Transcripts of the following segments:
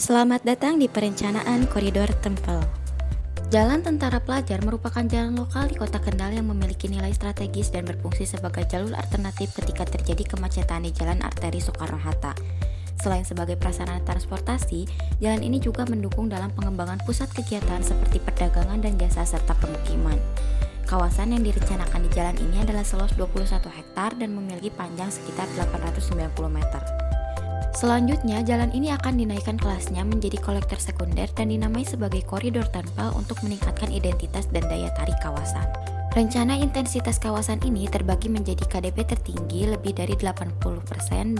Selamat datang di perencanaan koridor Tempel. Jalan Tentara Pelajar merupakan jalan lokal di Kota Kendal yang memiliki nilai strategis dan berfungsi sebagai jalur alternatif ketika terjadi kemacetan di Jalan Arteri Soekarno-Hatta. Selain sebagai prasarana transportasi, jalan ini juga mendukung dalam pengembangan pusat kegiatan seperti perdagangan dan jasa serta pemukiman. Kawasan yang direncanakan di jalan ini adalah seluas 21 hektar dan memiliki panjang sekitar 890 meter. Selanjutnya, jalan ini akan dinaikkan kelasnya menjadi kolektor sekunder dan dinamai sebagai koridor Tempel untuk meningkatkan identitas dan daya tarik kawasan. Rencana intensitas kawasan ini terbagi menjadi KDP tertinggi lebih dari 80%, 2-4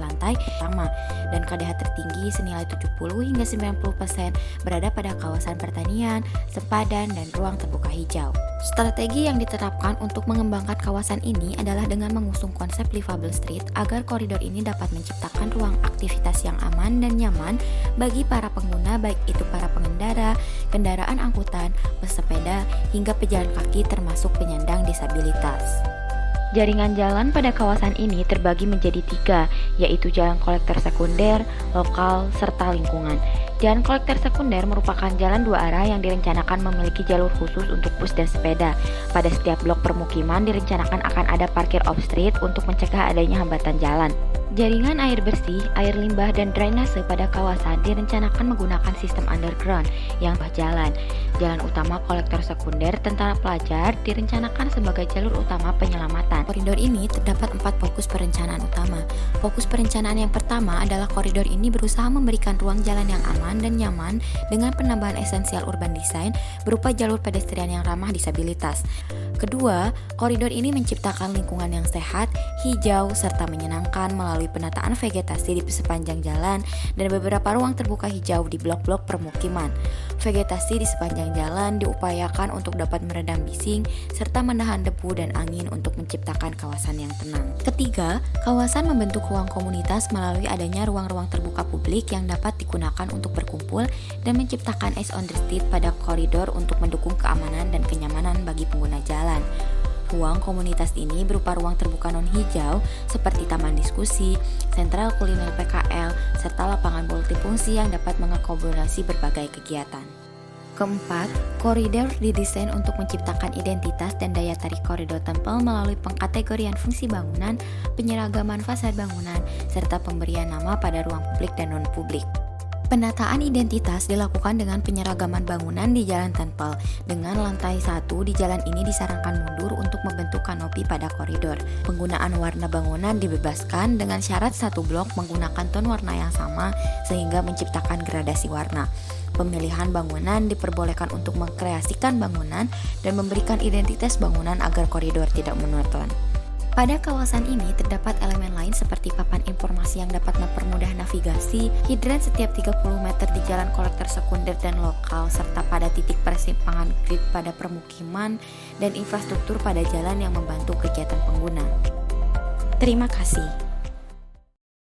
lantai utama, dan KDH tertinggi senilai 70 hingga 90% berada pada kawasan pertanian, sempadan, dan ruang terbuka hijau. Strategi yang diterapkan untuk mengembangkan kawasan ini adalah dengan mengusung konsep livable street agar koridor ini dapat menciptakan ruang aktivitas yang aman dan nyaman bagi para pengguna, baik itu para pengendara, kendaraan angkutan, pesepeda, hingga pejalan kaki termasuk penyandang disabilitas. Jaringan jalan pada kawasan ini terbagi menjadi 3, yaitu jalan kolektor sekunder, lokal, serta lingkungan. Jalan kolektor sekunder merupakan jalan 2 arah yang direncanakan memiliki jalur khusus untuk bus dan sepeda. Pada setiap blok permukiman direncanakan akan ada parkir off-street untuk mencegah adanya hambatan jalan. Jaringan air bersih, air limbah, dan drainase pada kawasan direncanakan menggunakan sistem underground yang berjalan. Jalan utama kolektor sekunder Tentara Pelajar direncanakan sebagai jalur utama penyelamatan. Koridor ini terdapat 4 fokus perencanaan utama. Fokus perencanaan yang pertama adalah koridor ini berusaha memberikan ruang jalan yang aman dan nyaman dengan penambahan esensial urban design berupa jalur pedestrian yang ramah disabilitas. Kedua, koridor ini menciptakan lingkungan yang sehat, hijau, serta menyenangkan melalui penataan vegetasi di sepanjang jalan dan beberapa ruang terbuka hijau di blok-blok permukiman. Vegetasi di sepanjang jalan diupayakan untuk dapat meredam bising serta menahan debu dan angin untuk menciptakan kawasan yang tenang. Ketiga, kawasan membentuk ruang komunitas melalui adanya ruang-ruang terbuka publik yang dapat digunakan untuk berkumpul dan menciptakan eyes on the street pada koridor untuk mendukung keamanan dan kenyamanan bagi pengguna jalan. Ruang komunitas ini berupa ruang terbuka non-hijau seperti taman diskusi, sentral kuliner PKL, serta lapangan multifungsi yang dapat mengakomodasi berbagai kegiatan. Keempat, koridor didesain untuk menciptakan identitas dan daya tarik koridor Tempel melalui pengkategorian fungsi bangunan, penyeragaman fasad bangunan, serta pemberian nama pada ruang publik dan non-publik. Penataan identitas dilakukan dengan penyeragaman bangunan di Jalan Tempel. Dengan lantai 1 di jalan ini disarankan mundur untuk membentuk kanopi pada koridor. Penggunaan warna bangunan dibebaskan dengan syarat satu blok menggunakan ton warna yang sama sehingga menciptakan gradasi warna. Pemilihan bangunan diperbolehkan untuk mengkreasikan bangunan dan memberikan identitas bangunan agar koridor tidak monoton. Pada kawasan ini terdapat elemen lain seperti papan informasi yang dapat mempermudah navigasi, hidran setiap 30 meter di jalan kolektor sekunder dan lokal, serta pada titik persimpangan grid pada permukiman, dan infrastruktur pada jalan yang membantu kegiatan pengguna. Terima kasih.